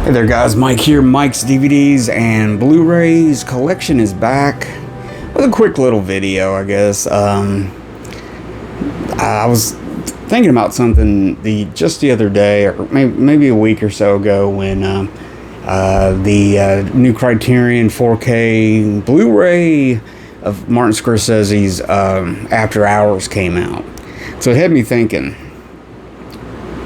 Hey there guys, Mike here. Mike's DVDs and Blu-rays collection is back with a quick little video, I guess. I was thinking about something just the other day, or maybe a week or so ago, when the new Criterion 4K Blu-ray of Martin Scorsese's After Hours came out. So it had me thinking.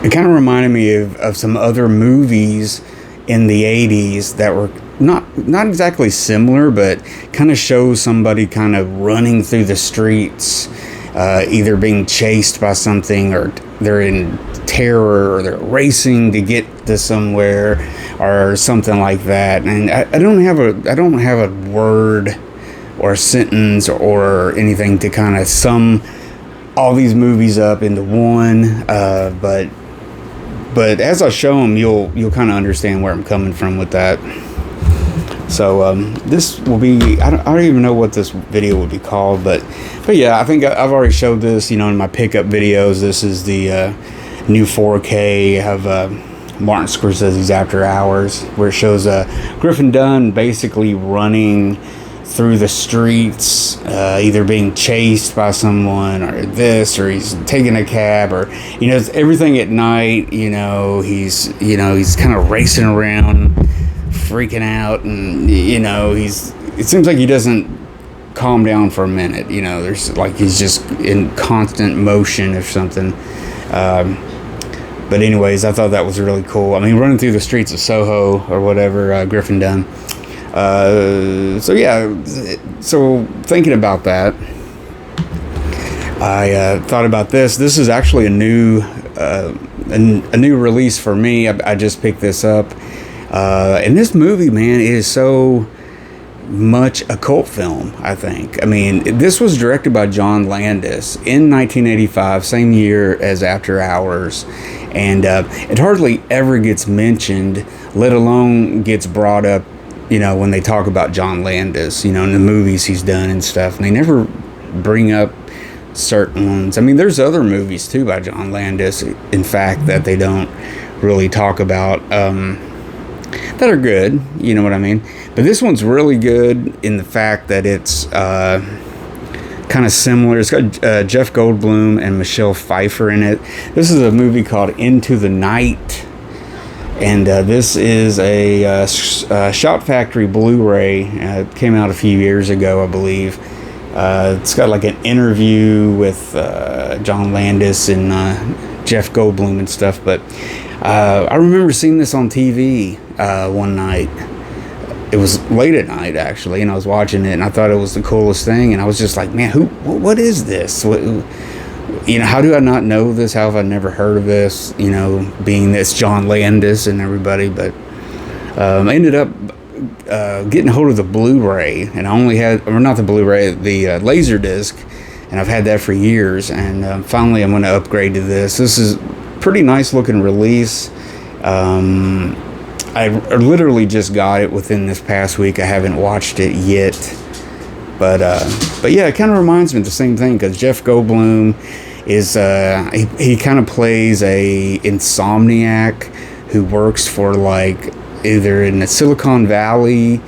It kind of reminded me of some other movies in the 80s that were not exactly similar, but kind of show somebody kind of running through the streets, either being chased by something, or they're in terror, or they're racing to get to somewhere, or something like that. And I don't have a word or a sentence or anything to kind of sum all these movies up into one, but as I show them, you'll kind of understand where I'm coming from with that. So this will be, I don't even know what this video would be called, but yeah, I think I've already showed this, in my pickup videos. This is the new 4K of Martin Scorsese's After Hours, where it shows Griffin Dunne basically running through the streets, either being chased by someone, or he's taking a cab, or it's everything at night. He's kind of racing around, freaking out, and it seems like he doesn't calm down for a minute. There's like he's just in constant motion or something. But anyways, I thought that was really cool. I mean, running through the streets of Soho or whatever, Griffin Dunne. So thinking about that, I thought about this. This is actually a new release for me. I just picked this up, and this movie, man, is so much a cult film, I think. I mean, this was directed by John Landis in 1985, same year as After Hours, and it hardly ever gets mentioned, let alone gets brought up, when they talk about John Landis, in the movies he's done and stuff. And they never bring up certain ones. I mean, there's other movies too by John Landis, in fact, that they don't really talk about, that are good, you know what I mean? But this one's really good in the fact that it's kind of similar. It's got Jeff Goldblum and Michelle Pfeiffer in it. This is a movie called Into the Night. And this is a Shot Factory Blu-ray. It came out a few years ago, I believe. It's got like an interview with John Landis and Jeff Goldblum and stuff. But I remember seeing this on TV one night. It was late at night, actually, and I was watching it, and I thought it was the coolest thing. And I was just like, man, what is this? How do I not know this? How have I never heard of this? Being this John Landis and everybody. But I ended up getting a hold of the Blu-ray, and I only had, or not the Blu-ray, the Laserdisc, and I've had that for years. And finally, I'm going to upgrade to this. This is a pretty nice looking release. I literally just got it within this past week. I haven't watched it yet. But yeah, it kind of reminds me of the same thing, because Jeff Goldblum is, he kind of plays a insomniac who works for, like, either in the Silicon Valley,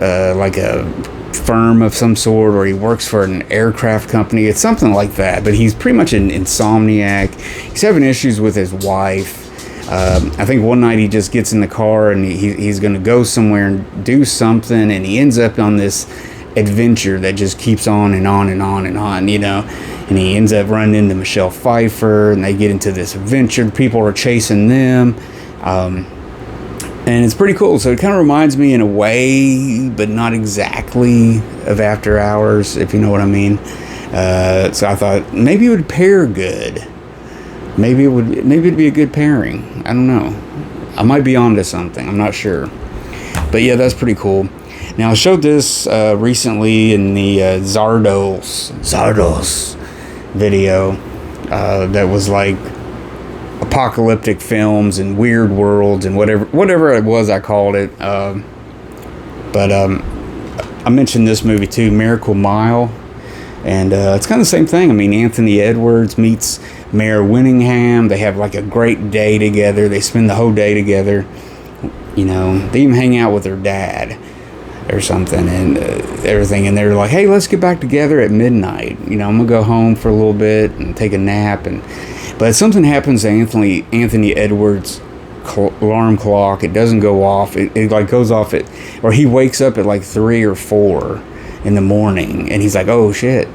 like a firm of some sort, or he works for an aircraft company. It's something like that, but he's pretty much an insomniac. He's having issues with his wife. I think one night he just gets in the car, and he's going to go somewhere and do something, and he ends up on this adventure that just keeps on and on and on and on, and he ends up running into Michelle Pfeiffer, and they get into this adventure. People are chasing them, and it's pretty cool. So it kind of reminds me in a way, but not exactly, of After Hours, if you know what I mean. So I thought maybe it would pair good. Maybe it'd be a good pairing. I don't know. I might be onto something. I'm not sure. But yeah, that's pretty cool. Now, I showed this recently in the Zardos video that was like apocalyptic films and weird worlds and whatever it was I called it. But I mentioned this movie too, Miracle Mile. And it's kind of the same thing. I mean, Anthony Edwards meets Mayor Winningham. They have like a great day together. They spend the whole day together. You know, they even hang out with their dad or something and everything. And they're like, hey, let's get back together at midnight. You know, I'm going to go home for a little bit and take a nap. But something happens to Anthony Edwards' alarm clock. It doesn't go off. It like goes off or he wakes up at like 3 or 4 in the morning. And he's like, oh, shit.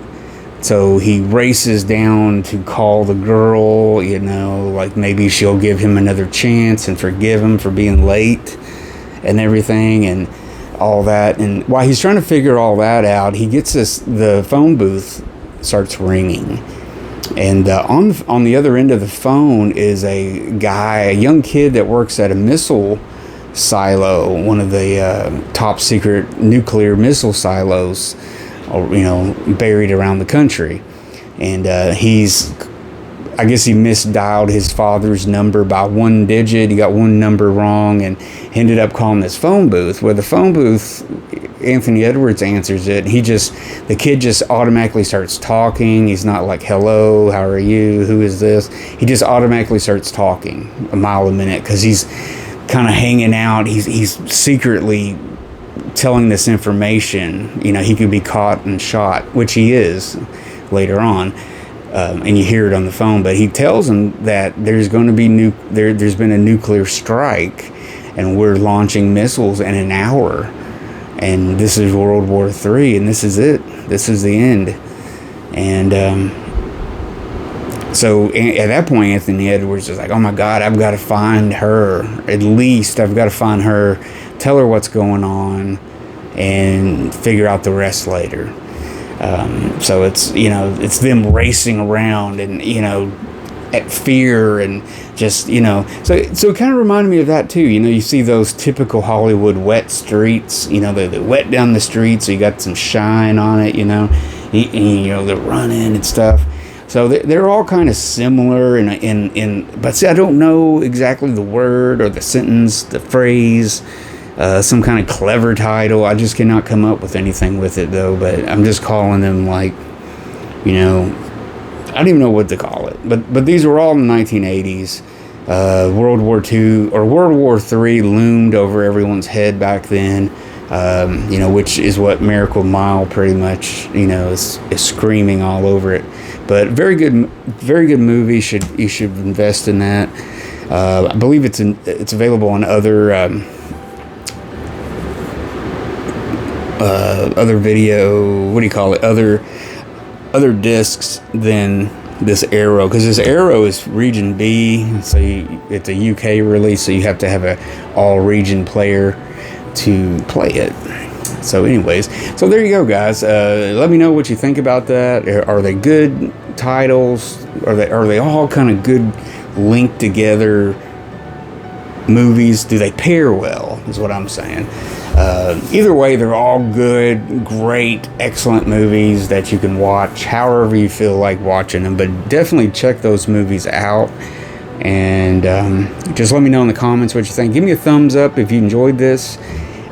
So he races down to call the girl, you know, like maybe she'll give him another chance and forgive him for being late and everything and all that. And while he's trying to figure all that out, he gets the phone booth starts ringing. And on the other end of the phone is a young kid that works at a missile silo, one of the top secret nuclear missile silos, you know, buried around the country. And I guess he misdialed his father's number by 1 digit. He got one number wrong and ended up calling this phone booth. Where the phone booth, Anthony Edwards answers it. The kid just automatically starts talking. He's not like, hello, how are you? Who is this? He just automatically starts talking a mile a minute because he's kind of hanging out. He's secretly telling this information. You know, he could be caught and shot, which he is later on. And you hear it on the phone, but he tells him that there's going to be there's been a nuclear strike and we're launching missiles in an hour. And this is World War III, and this is it. This is the end. And so at that point, Anthony Edwards is like, oh my God, I've got to find her. At least I've got to find her, tell her what's going on, and figure out the rest later. So it's, you know, it's them racing around and, you know, at fear and just, you know, so it kind of reminded me of that too. You know, you see those typical Hollywood wet streets, you know, they're wet down the street, so you got some shine on it, you know, and, you know, they're running and stuff. So they're all kind of similar but see, I don't know exactly the word or the sentence, the phrase, some kind of clever title. I just cannot come up with anything with it though, but I'm just calling them like, you know, I don't even know what to call it, but these were all in the 1980s. World War II or World War III loomed over everyone's head back then, you know, which is what Miracle Mile pretty much, you know, is screaming all over it. But very good movie. You should invest in that. I believe it's available on other video. What do you call it? Other discs than this Arrow, because this Arrow is region B, so it's a UK release, so you have to have a all region player to play it. So anyways, so there you go, guys. Let me know what you think about that. Are they good titles? Are they all kind of good linked together movies? Do they pair well is what I'm saying. Either way, they're all good, great, excellent movies that you can watch however you feel like watching them. But definitely check those movies out. And just let me know in the comments what you think. Give me a thumbs up if you enjoyed this.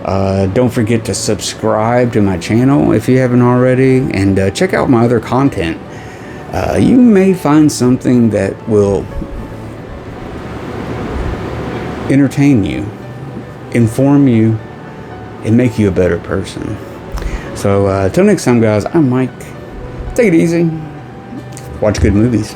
Don't forget to subscribe to my channel if you haven't already. And check out my other content. You may find something that will entertain you, inform you, and make you a better person. So, till next time, guys, I'm Mike. Take it easy. Watch good movies.